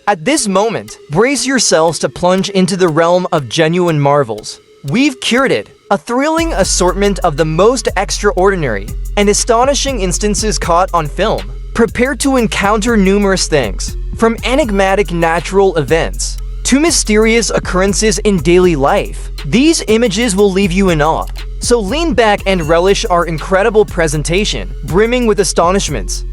At this moment, brace yourselves to plunge into the realm of genuine marvels. We've curated a thrilling assortment of the most extraordinary and astonishing instances caught on film. Prepare to encounter numerous things, from enigmatic natural events to mysterious occurrences in daily life. These images will leave you in awe. So lean back and relish our incredible presentation, brimming with astonishments.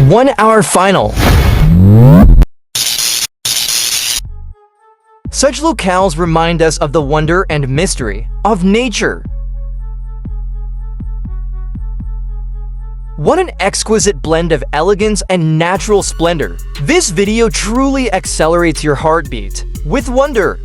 One-hour final. Such locales remind us of the wonder and mystery of nature. What an exquisite blend of elegance and natural splendor. This video truly accelerates your heartbeat with wonder.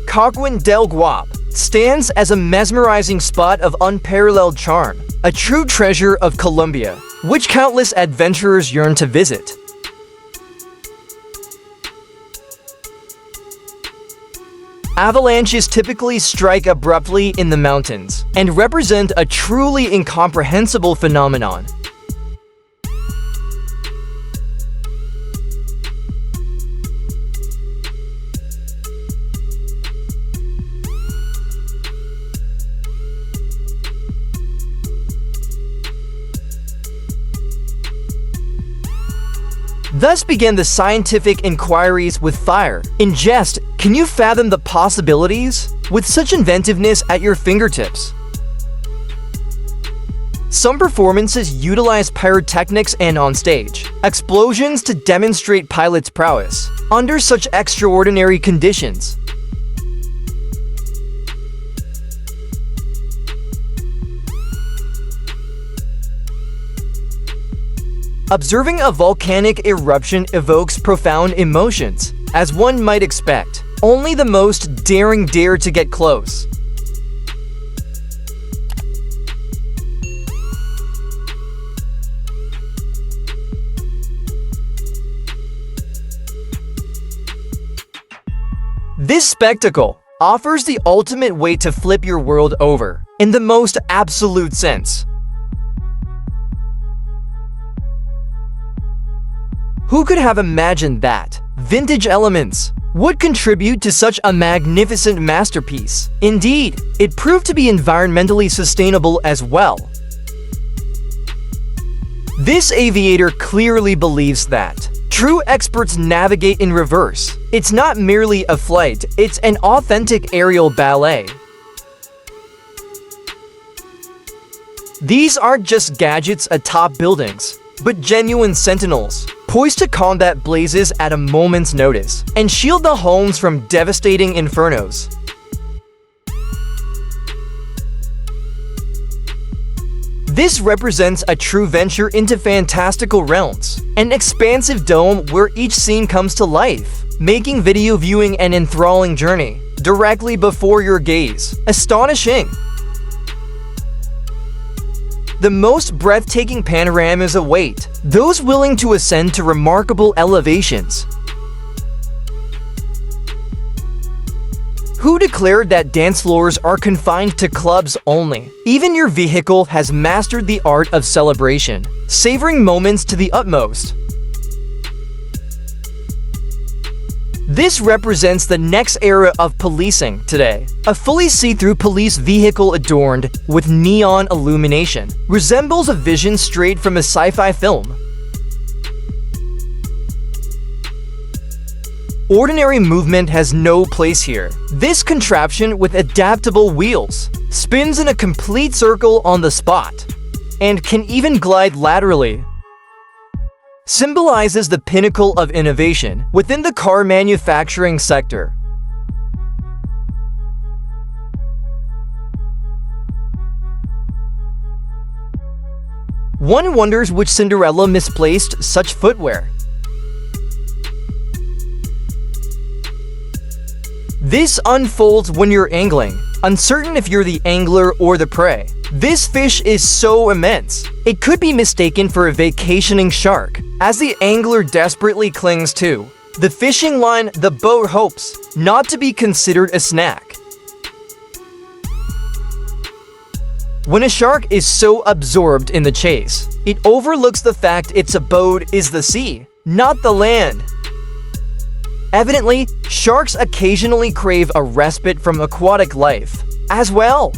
Cagüín del Guap stands as a mesmerizing spot of unparalleled charm, a true treasure of Colombia, which countless adventurers yearn to visit. Avalanches typically strike abruptly in the mountains and represent a truly incomprehensible phenomenon. Thus began the scientific inquiries with fire. In jest, can you fathom the possibilities? With such inventiveness at your fingertips. Some performances utilize pyrotechnics and on-stage explosions to demonstrate pilots' prowess under such extraordinary conditions. Observing a volcanic eruption evokes profound emotions, as one might expect. Only the most daring dare to get close. This spectacle offers the ultimate way to flip your world over, in the most absolute sense. Who could have imagined that vintage elements would contribute to such a magnificent masterpiece? Indeed, it proved to be environmentally sustainable as well. This aviator clearly believes that true experts navigate in reverse. It's not merely a flight, it's an authentic aerial ballet. These aren't just gadgets atop buildings, but genuine sentinels, poised to combat blazes at a moment's notice and shield the homes from devastating infernos. This represents a true venture into fantastical realms, an expansive dome where each scene comes to life, making video viewing an enthralling journey directly before your gaze. Astonishing! The most breathtaking panoramas await those willing to ascend to remarkable elevations. Who declared that dance floors are confined to clubs only? Even your vehicle has mastered the art of celebration, savoring moments to the utmost. This represents the next era of policing today. A fully see-through police vehicle adorned with neon illumination resembles a vision straight from a sci-fi film. Ordinary movement has no place here. This contraption with adaptable wheels spins in a complete circle on the spot and can even glide laterally. Symbolizes the pinnacle of innovation within the car manufacturing sector. One wonders which Cinderella misplaced such footwear. This unfolds when you're angling, uncertain if you're the angler or the prey. This fish is so immense, it could be mistaken for a vacationing shark, as the angler desperately clings to The fishing line, the boat hopes not to be considered a snack. When a shark is so absorbed in the chase, it overlooks the fact its abode is the sea, not the land. Evidently, sharks occasionally crave a respite from aquatic life as well.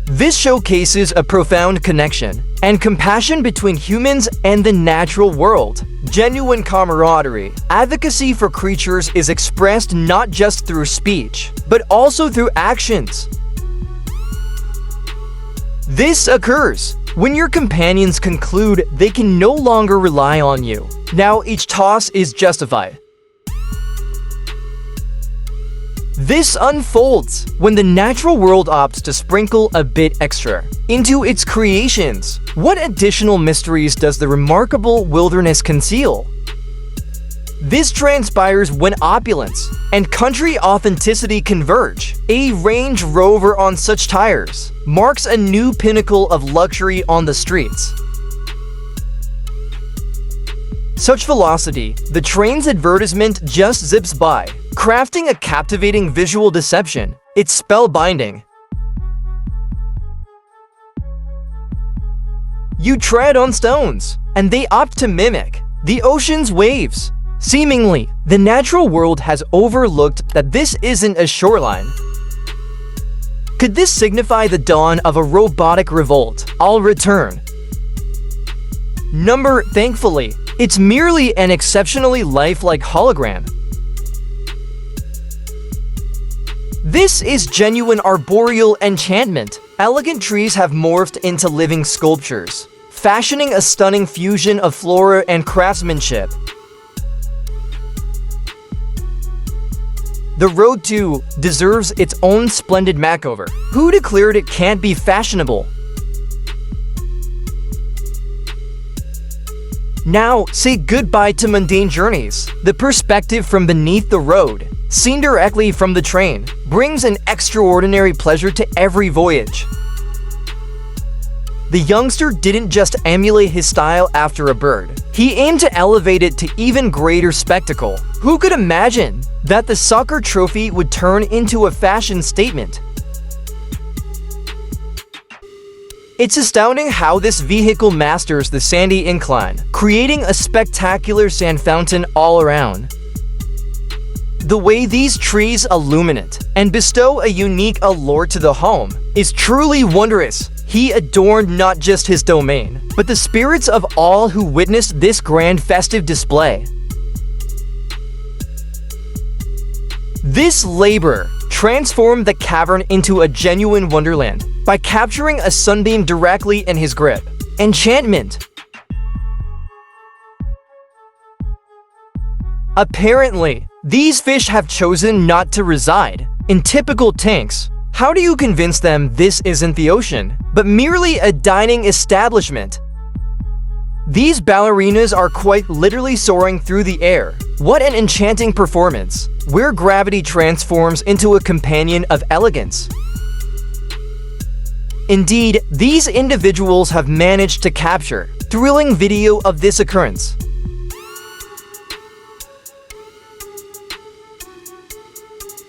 This showcases a profound connection and compassion between humans and the natural world. Genuine camaraderie. Advocacy for creatures is expressed not just through speech, but also through actions. This occurs when your companions conclude they can no longer rely on you. Now each toss is justified. This unfolds when the natural world opts to sprinkle a bit extra into its creations. What additional mysteries does the remarkable wilderness conceal? This transpires when opulence and country authenticity converge. A Range Rover on such tires marks a new pinnacle of luxury on the streets. Such velocity, the train's advertisement just zips by, crafting a captivating visual deception. It's spellbinding. You tread on stones, and they opt to mimic the ocean's waves. Seemingly, the natural world has overlooked that this isn't a shoreline. Could this signify the dawn of a robotic revolt? I'll return. Thankfully, it's merely an exceptionally lifelike hologram. This is genuine arboreal enchantment. Elegant trees have morphed into living sculptures, fashioning a stunning fusion of flora and craftsmanship. The road, too, deserves its own splendid makeover. Who declared it can't be fashionable? Now, say goodbye to mundane journeys. The perspective from beneath the road, seen directly from the train, brings an extraordinary pleasure to every voyage. The youngster didn't just emulate his style after a bird. He aimed to elevate it to even greater spectacle. Who could imagine that the soccer trophy would turn into a fashion statement? It's astounding how this vehicle masters the sandy incline, creating a spectacular sand fountain all around. The way these trees illuminate and bestow a unique allure to the home is truly wondrous. He adorned not just his domain, but the spirits of all who witnessed this grand festive display. This labor transformed the cavern into a genuine wonderland by capturing a sunbeam directly in his grip. Enchantment. Apparently, these fish have chosen not to reside in typical tanks. How do you convince them this isn't the ocean, but merely a dining establishment? These ballerinas are quite literally soaring through the air. What an enchanting performance, where gravity transforms into a companion of elegance. Indeed, these individuals have managed to capture thrilling video of this occurrence.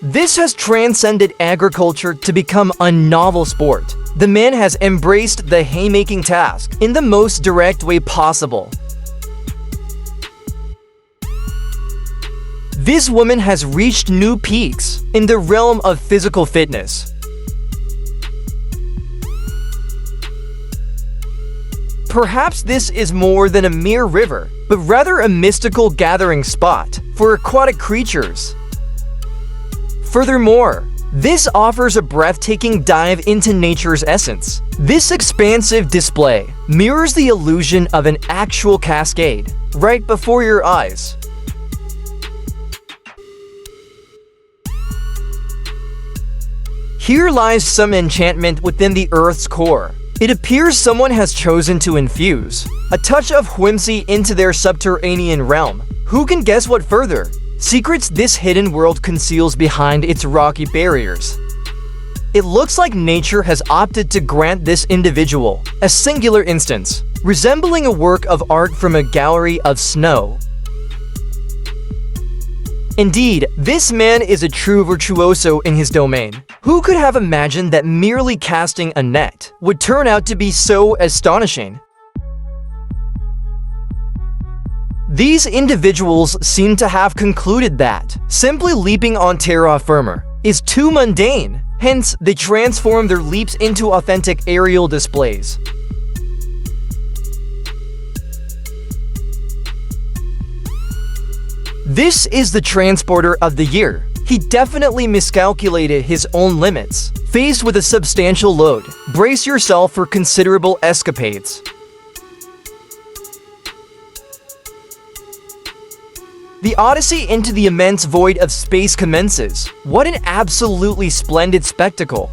This has transcended agriculture to become a novel sport. The man has embraced the haymaking task in the most direct way possible. This woman has reached new peaks in the realm of physical fitness. Perhaps this is more than a mere river, but rather a mystical gathering spot for aquatic creatures. Furthermore, this offers a breathtaking dive into nature's essence. This expansive display mirrors the illusion of an actual cascade right before your eyes. Here lies some enchantment within the Earth's core. It appears someone has chosen to infuse a touch of whimsy into their subterranean realm. Who can guess what further secrets this hidden world conceals behind its rocky barriers? It looks like nature has opted to grant this individual a singular instance, resembling a work of art from a gallery of snow. Indeed, this man is a true virtuoso in his domain. Who could have imagined that merely casting a net would turn out to be so astonishing? These individuals seem to have concluded that simply leaping on terra firma is too mundane. Hence, they transform their leaps into authentic aerial displays. This is the transporter of the year. He definitely miscalculated his own limits. Faced with a substantial load, brace yourself for considerable escapades. The odyssey into the immense void of space commences. What an absolutely splendid spectacle!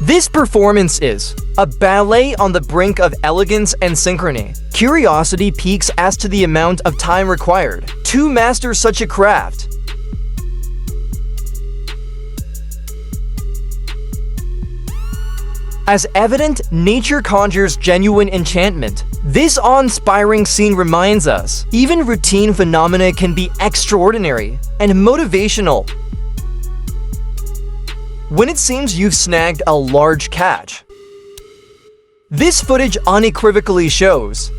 This performance is a ballet on the brink of elegance and synchrony. Curiosity peaks as to the amount of time required to master such a craft. As evident, nature conjures genuine enchantment. This awe-inspiring scene reminds us, even routine phenomena can be extraordinary and motivational. When it seems you've snagged a large catch. This footage unequivocally shows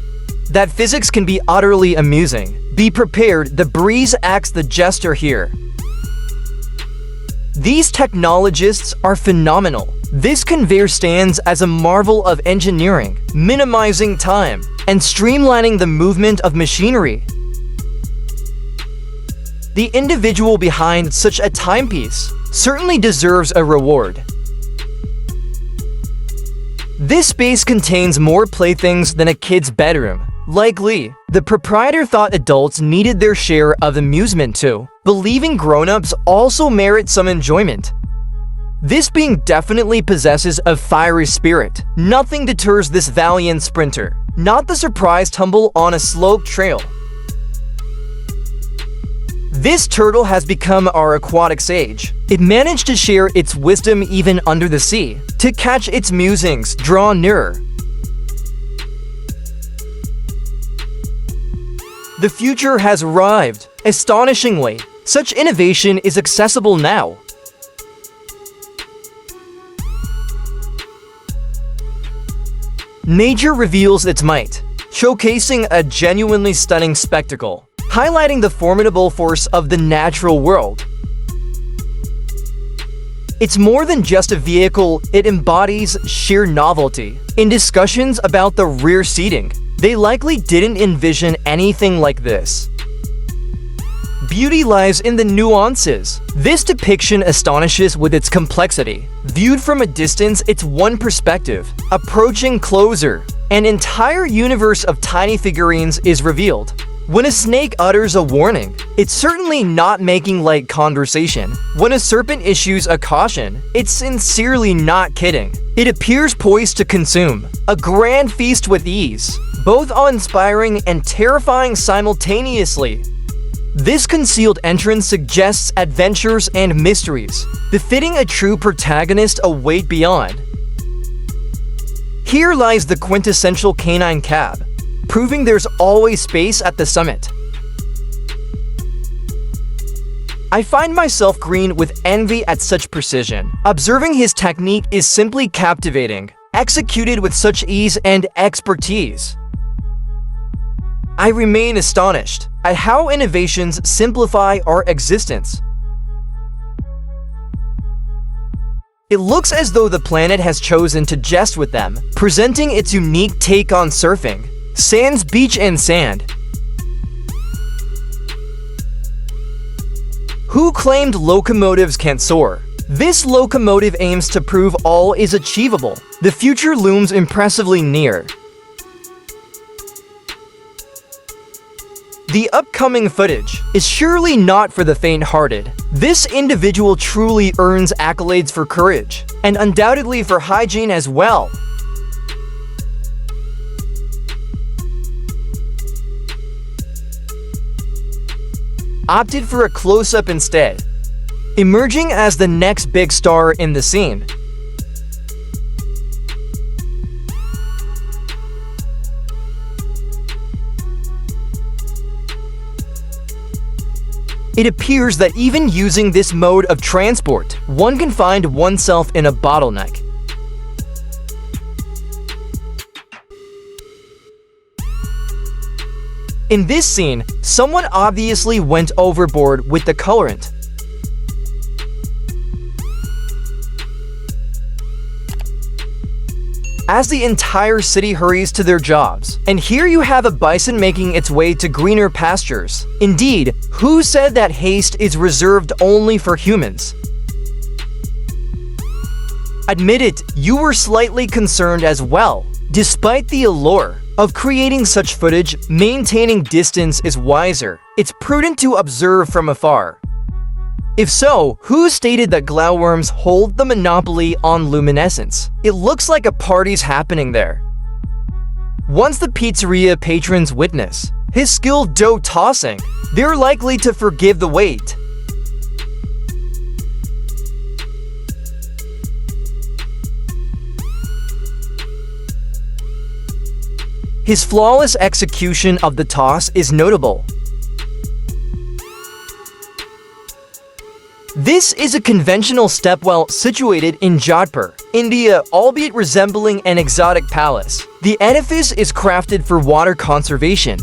that physics can be utterly amusing. Be prepared, the breeze acts the jester here. These technologists are phenomenal. This conveyor stands as a marvel of engineering, minimizing time, and streamlining the movement of machinery. The individual behind such a timepiece certainly deserves a reward. This space contains more playthings than a kid's bedroom. Likely, the proprietor thought adults needed their share of amusement too, believing grown-ups also merit some enjoyment. This being definitely possesses a fiery spirit. Nothing deters this valiant sprinter, not the surprise tumble on a sloped trail. This turtle has become our aquatic sage. It managed to share its wisdom even under the sea. To catch its musings, draw nearer. The future has arrived. Astonishingly, such innovation is accessible now. Nature reveals its might, showcasing a genuinely stunning spectacle, highlighting the formidable force of the natural world. It's more than just a vehicle, it embodies sheer novelty. In discussions about the rear seating, they likely didn't envision anything like this. Beauty lies in the nuances. This depiction astonishes with its complexity. Viewed from a distance, it's one perspective. Approaching closer, an entire universe of tiny figurines is revealed. When a snake utters a warning, it's certainly not making light conversation. When a serpent issues a caution, it's sincerely not kidding. It appears poised to consume. A grand feast with ease, both awe-inspiring and terrifying simultaneously. This concealed entrance suggests adventures and mysteries, befitting a true protagonist await beyond. Here lies the quintessential canine cab, proving there's always space at the summit. I find myself green with envy at such precision. Observing his technique is simply captivating, executed with such ease and expertise. I remain astonished at how innovations simplify our existence. It looks as though the planet has chosen to jest with them, presenting its unique take on surfing. Sands, beach, and sand. Who claimed locomotives can't soar? This locomotive aims to prove all is achievable. The future looms impressively near. The upcoming footage is surely not for the faint-hearted. This individual truly earns accolades for courage, and undoubtedly for hygiene as well. Opted for a close-up instead, emerging as the next big star in the scene. It appears that even using this mode of transport, one can find oneself in a bottleneck. In this scene, someone obviously went overboard with the colorant. As the entire city hurries to their jobs. And here you have a bison making its way to greener pastures. Indeed, who said that haste is reserved only for humans? Admit it, you were slightly concerned as well. Despite the allure of creating such footage, maintaining distance is wiser. It's prudent to observe from afar. If so, who stated that glowworms hold the monopoly on luminescence? It looks like a party's happening there. Once the pizzeria patrons witness his skilled dough tossing, they're likely to forgive the wait. His flawless execution of the toss is notable. This is a conventional stepwell situated in Jodhpur, India, albeit resembling an exotic palace. The edifice is crafted for water conservation.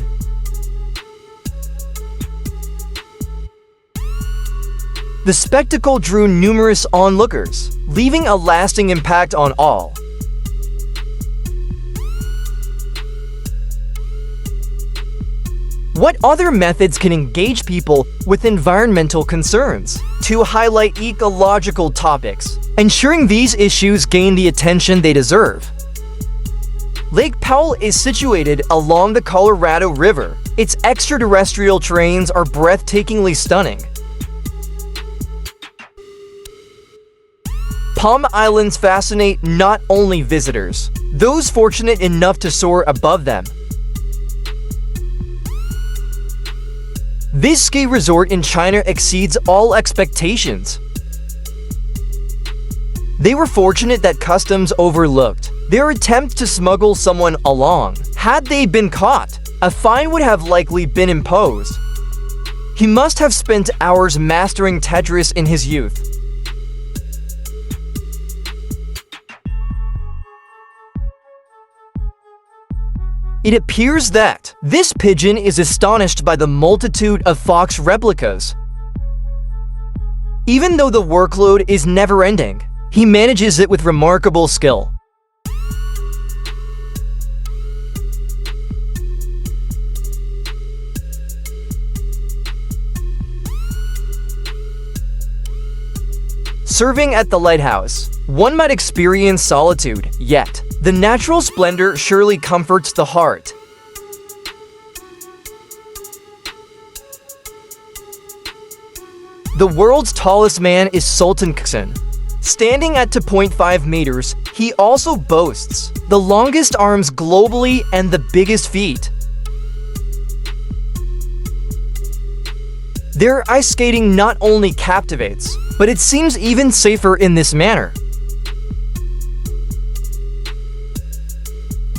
The spectacle drew numerous onlookers, leaving a lasting impact on all. What other methods can engage people with environmental concerns to highlight ecological topics, ensuring these issues gain the attention they deserve? Lake Powell is situated along the Colorado River. Its extraterrestrial terrains are breathtakingly stunning. Palm Islands fascinate not only visitors, those fortunate enough to soar above them. This ski resort in China exceeds all expectations. They were fortunate that customs overlooked their attempt to smuggle someone along. Had they been caught, a fine would have likely been imposed. He must have spent hours mastering Tetris in his youth. It appears that this pigeon is astonished by the multitude of fox replicas. Even though the workload is never-ending, he manages it with remarkable skill. Serving at the lighthouse, one might experience solitude, yet the natural splendor surely comforts the heart. The world's tallest man is Sultan Kazan. Standing at 2.5 meters, he also boasts the longest arms globally and the biggest feet. Their ice skating not only captivates, but it seems even safer in this manner.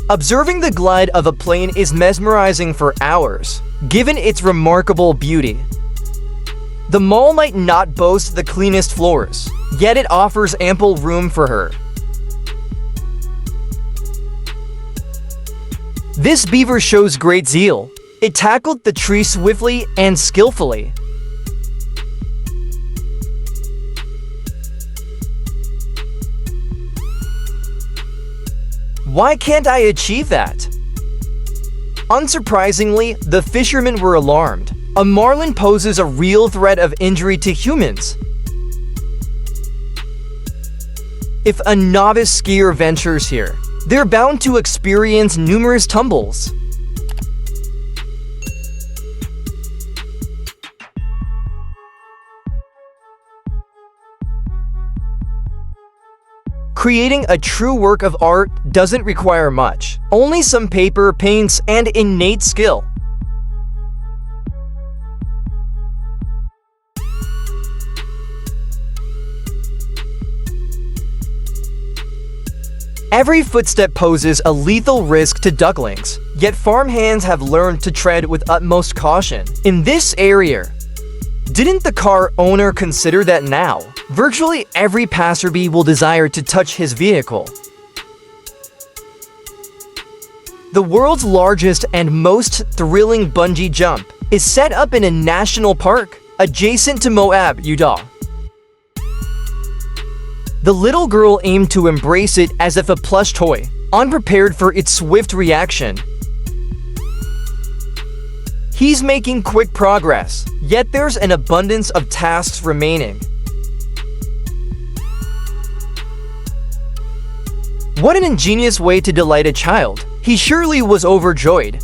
Observing the glide of a plane is mesmerizing for hours, given its remarkable beauty. The mall might not boast the cleanest floors, yet it offers ample room for her. This beaver shows great zeal. It tackled the tree swiftly and skillfully. Why can't I achieve that? Unsurprisingly, the fishermen were alarmed. A marlin poses a real threat of injury to humans. If a novice skier ventures here, they're bound to experience numerous tumbles. Creating a true work of art doesn't require much, only some paper, paints, and innate skill. Every footstep poses a lethal risk to ducklings, yet farmhands have learned to tread with utmost caution. In this area, Didn't the car owner consider that now? Virtually every passerby will desire to touch his vehicle. The world's largest and most thrilling bungee jump is set up in a national park adjacent to Moab, Utah. The little girl aimed to embrace it as if a plush toy, unprepared for its swift reaction. He's making quick progress, yet there's an abundance of tasks remaining. What an ingenious way to delight a child. He surely was overjoyed.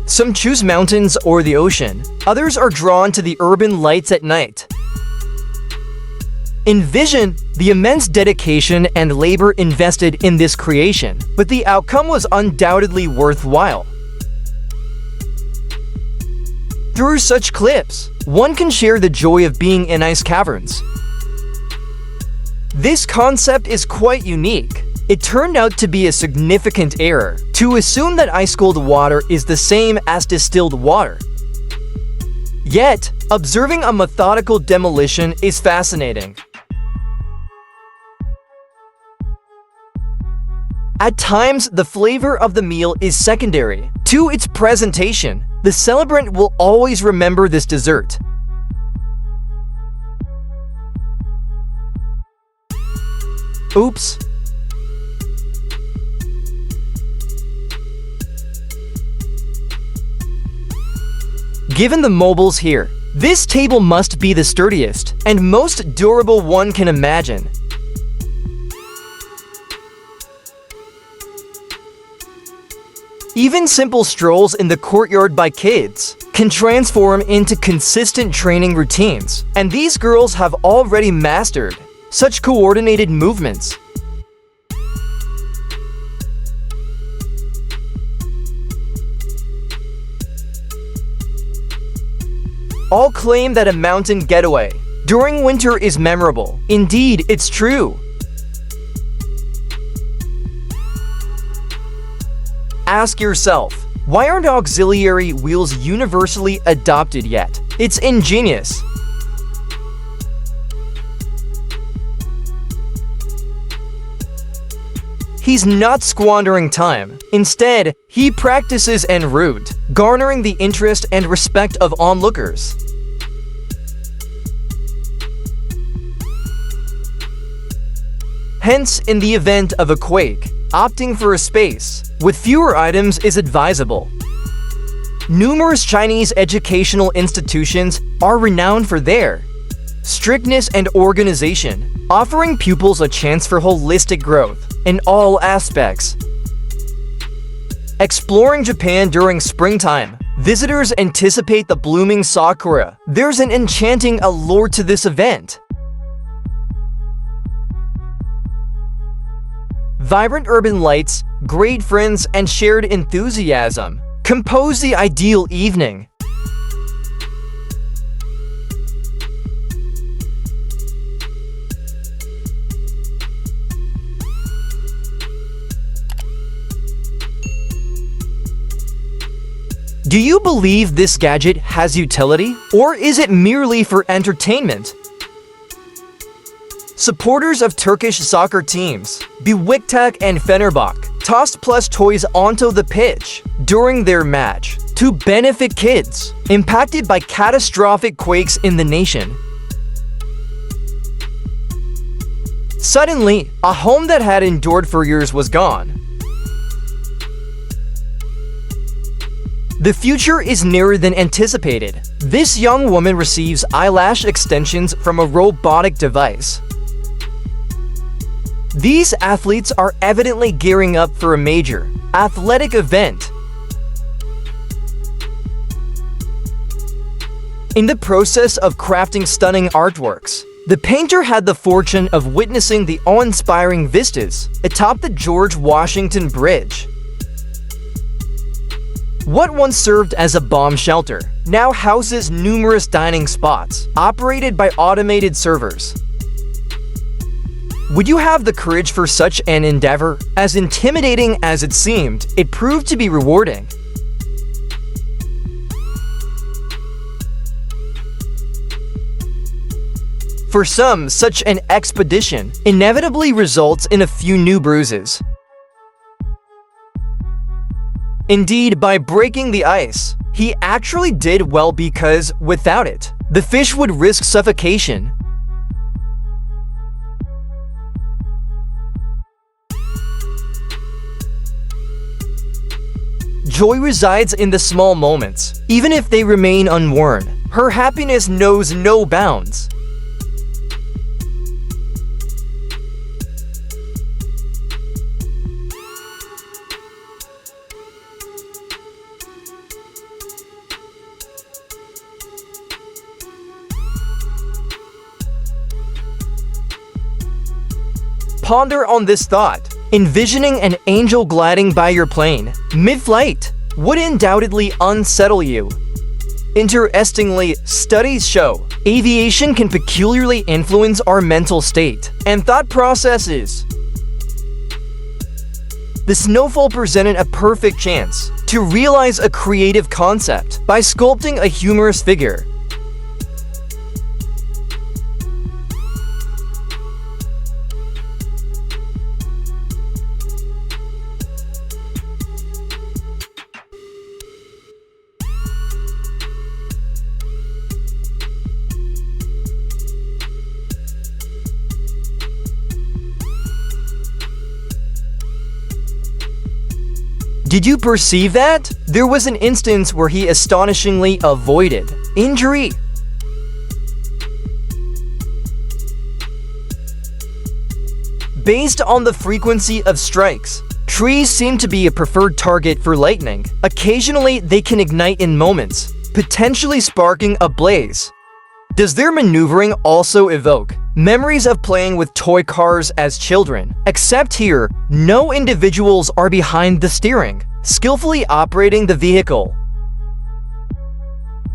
Some choose mountains or the ocean. Others are drawn to the urban lights at night. Envision the immense dedication and labor invested in this creation, but the outcome was undoubtedly worthwhile. Through such clips, one can share the joy of being in ice caverns. This concept is quite unique. It turned out to be a significant error to assume that ice-cold water is the same as distilled water. Yet, observing a methodical demolition is fascinating. At times, the flavor of the meal is secondary to its presentation. The celebrant will always remember this dessert. Oops. Given the mobiles here, this table must be the sturdiest and most durable one can imagine. Even simple strolls in the courtyard by kids can transform into consistent training routines, and these girls have already mastered such coordinated movements. All claim that a mountain getaway during winter is memorable. Indeed, it's true. Ask yourself, why aren't auxiliary wheels universally adopted yet? It's ingenious. He's not squandering time. Instead, he practices en route, garnering the interest and respect of onlookers. Hence, in the event of a quake, opting for a space with fewer items is advisable. Numerous Chinese educational institutions are renowned for their strictness and organization, offering pupils a chance for holistic growth in all aspects. Exploring Japan during springtime, visitors anticipate the blooming sakura. There's an enchanting allure to this event. Vibrant urban lights, great friends, and shared enthusiasm compose the ideal evening. Do you believe this gadget has utility, or is it merely for entertainment? Supporters of Turkish soccer teams, Beşiktaş and Fenerbahçe, tossed plush toys onto the pitch during their match to benefit kids impacted by catastrophic quakes in the nation. Suddenly, a home that had endured for years was gone. The future is nearer than anticipated. This young woman receives eyelash extensions from a robotic device. These athletes are evidently gearing up for a major athletic event. In the process of crafting stunning artworks, the painter had the fortune of witnessing the awe-inspiring vistas atop the George Washington Bridge. What once served as a bomb shelter now houses numerous dining spots operated by automated servers. Would you have the courage for such an endeavor? As intimidating as it seemed, it proved to be rewarding. For some, such an expedition inevitably results in a few new bruises. Indeed, by breaking the ice, he actually did well because, without it, the fish would risk suffocation. Joy resides in the small moments, even if they remain unworn. Her happiness knows no bounds. Ponder on this thought. Envisioning an angel gliding by your plane, mid-flight, would undoubtedly unsettle you. Interestingly, studies show aviation can peculiarly influence our mental state and thought processes. The snowfall presented a perfect chance to realize a creative concept by sculpting a humorous figure. Did you perceive that? There was an instance where he astonishingly avoided injury. Based on the frequency of strikes, trees seem to be a preferred target for lightning. Occasionally, they can ignite in moments, potentially sparking a blaze. Does their maneuvering also evoke memories of playing with toy cars as children? Except here, no individuals are behind the steering, skillfully operating the vehicle.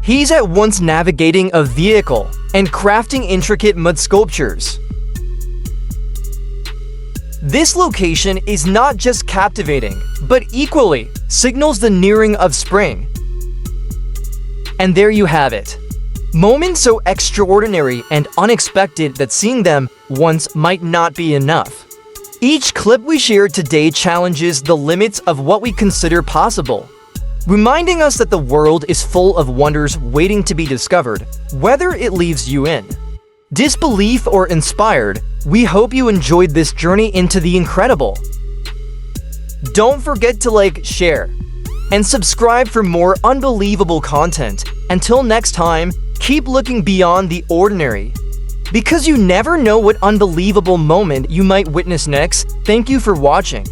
He's at once navigating a vehicle and crafting intricate mud sculptures. This location is not just captivating, but equally signals the nearing of spring. And there you have it. Moments so extraordinary and unexpected that seeing them once might not be enough. Each clip we shared today challenges the limits of what we consider possible, reminding us that the world is full of wonders waiting to be discovered, whether it leaves you in disbelief or inspired. We hope you enjoyed this journey into the incredible. Don't forget to like, share, and subscribe for more unbelievable content. Until next time, keep looking beyond the ordinary, because you never know what unbelievable moment you might witness next. Thank you for watching.